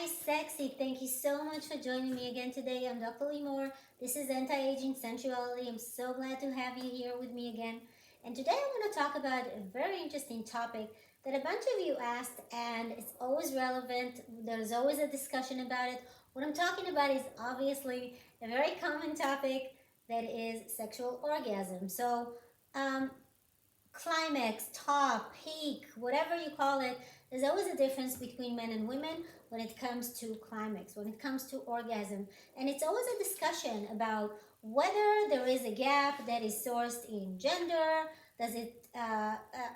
Hi, sexy. Thank you so much for joining me again today. I'm Dr. Lee Moore. This is Anti-Aging Sensuality. I'm so glad to have you here with me again. And today I want to talk about a very interesting topic that a bunch of you asked, and it's always relevant. There's always a discussion about it. What I'm talking about is obviously a very common topic that is sexual orgasm. Um, Climax, top, peak, whatever you call it, there's always a difference between men and women when it comes to climax, when it comes to orgasm. And it's always a discussion about whether there is a gap that is sourced in gender, does it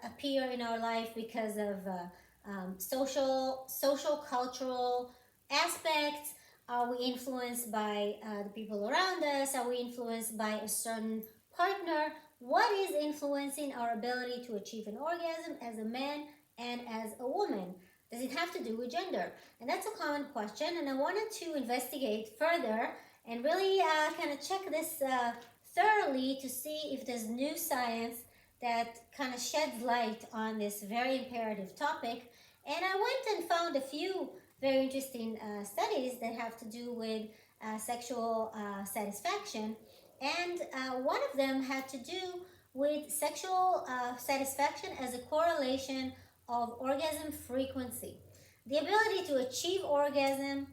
appear in our life because of social, cultural aspects? Are we influenced by the people around us? Are we influenced by a certain partner? What is influencing our ability to achieve an orgasm as a man and as a woman? Does it have to do with gender? And that's a common question, and I wanted to investigate further and really kind of check this thoroughly to see if there's new science that kind of sheds light on this very imperative topic. And I went and found a few very interesting studies that have to do with sexual satisfaction. And one of them had to do with sexual satisfaction as a correlation of orgasm frequency. The ability to achieve orgasm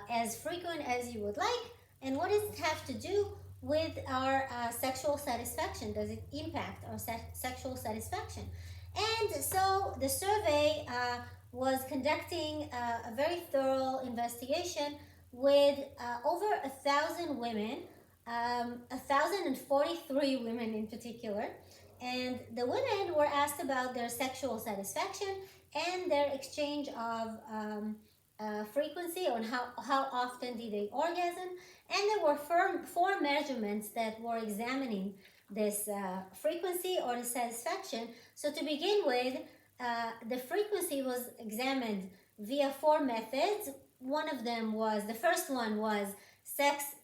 as frequent as you would like, and what does it have to do with our sexual satisfaction? Does it impact our sexual satisfaction? And so the survey was conducting a very thorough investigation with over 1,000 women, 1,043 women in particular. And the women were asked about their sexual satisfaction and their exchange of frequency on how often did they orgasm. And there were four measurements that were examining this frequency or the satisfaction. So to begin with, the frequency was examined via four methods. One of them was, the first one was sex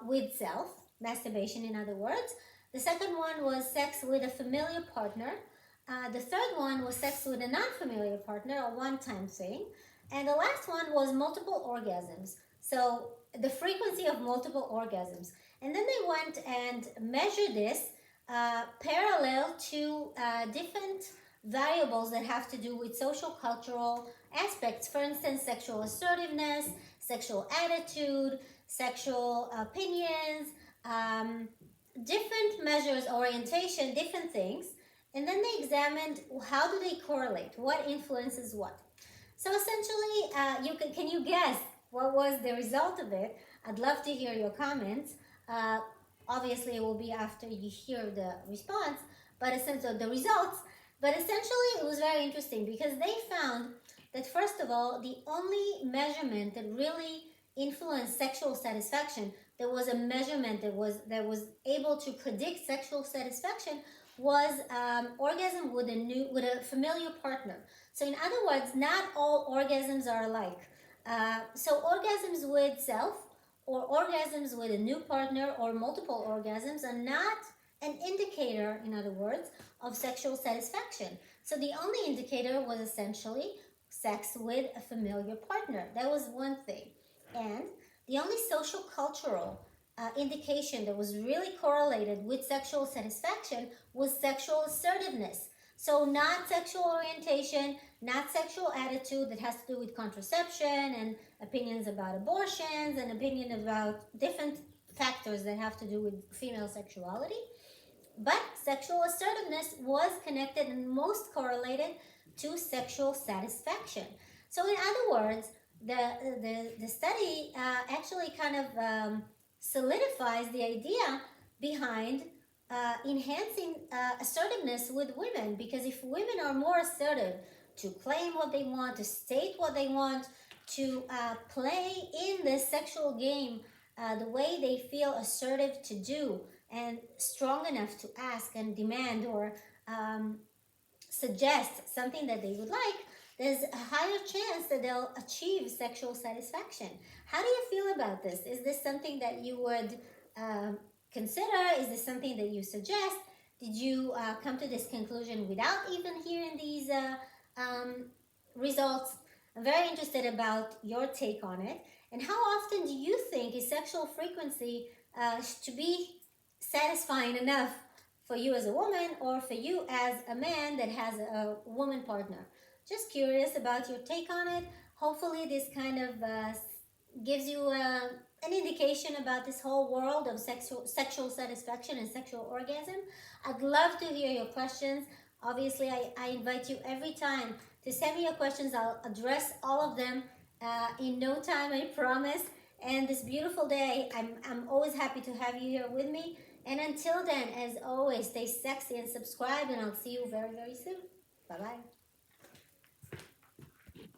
with self, masturbation in other words. The second one was sex with a familiar partner. The third one was sex with a non-familiar partner, a one-time thing. And the last one was multiple orgasms. So the frequency of multiple orgasms. And then they went and measured this parallel to different variables that have to do with social cultural aspects. For instance, sexual assertiveness, sexual attitude, sexual opinions, different measures, orientation, different things. And then they examined how do they correlate, what influences what. So essentially, can you guess what was the result of it? I'd love to hear your comments. Obviously, it will be after you hear the response, but essentially the results. But essentially, it was very interesting because they found that first of all, the only measurement that really influenced sexual satisfaction, there was a measurement that was able to predict sexual satisfaction, was orgasm with a familiar partner. So in other words, not all orgasms are alike. So orgasms with self or orgasms with a new partner or multiple orgasms are not an indicator, in other words, of sexual satisfaction. So the only indicator was essentially sex with a familiar partner. That was one thing. And the only social cultural indication that was really correlated with sexual satisfaction was sexual assertiveness. So not sexual orientation, not sexual attitude that has to do with contraception and opinions about abortions and opinion about different factors that have to do with female sexuality. But sexual assertiveness was connected and most correlated to sexual satisfaction. So in other words, the study actually kind of solidifies the idea behind enhancing assertiveness with women, because if women are more assertive to claim what they want, to state what they want, to play in the sexual game the way they feel assertive to do and strong enough to ask and demand or suggest something that they would like, there's a higher chance that they'll achieve sexual satisfaction. How do you feel about this? Is this something that you would consider? Is this something that you suggest? Did you come to this conclusion without even hearing these results? I'm very interested about your take on it. And how often do you think is sexual frequency to be satisfying enough for you as a woman or for you as a man that has a woman partner? Just curious about your take on it. Hopefully, this kind of gives you an indication about this whole world of sexual satisfaction and sexual orgasm. I'd love to hear your questions. Obviously, I invite you every time to send me your questions. I'll address all of them in no time, I promise. And this beautiful day, I'm always happy to have you here with me. And until then, as always, stay sexy and subscribe, and I'll see you very, very soon. Bye bye.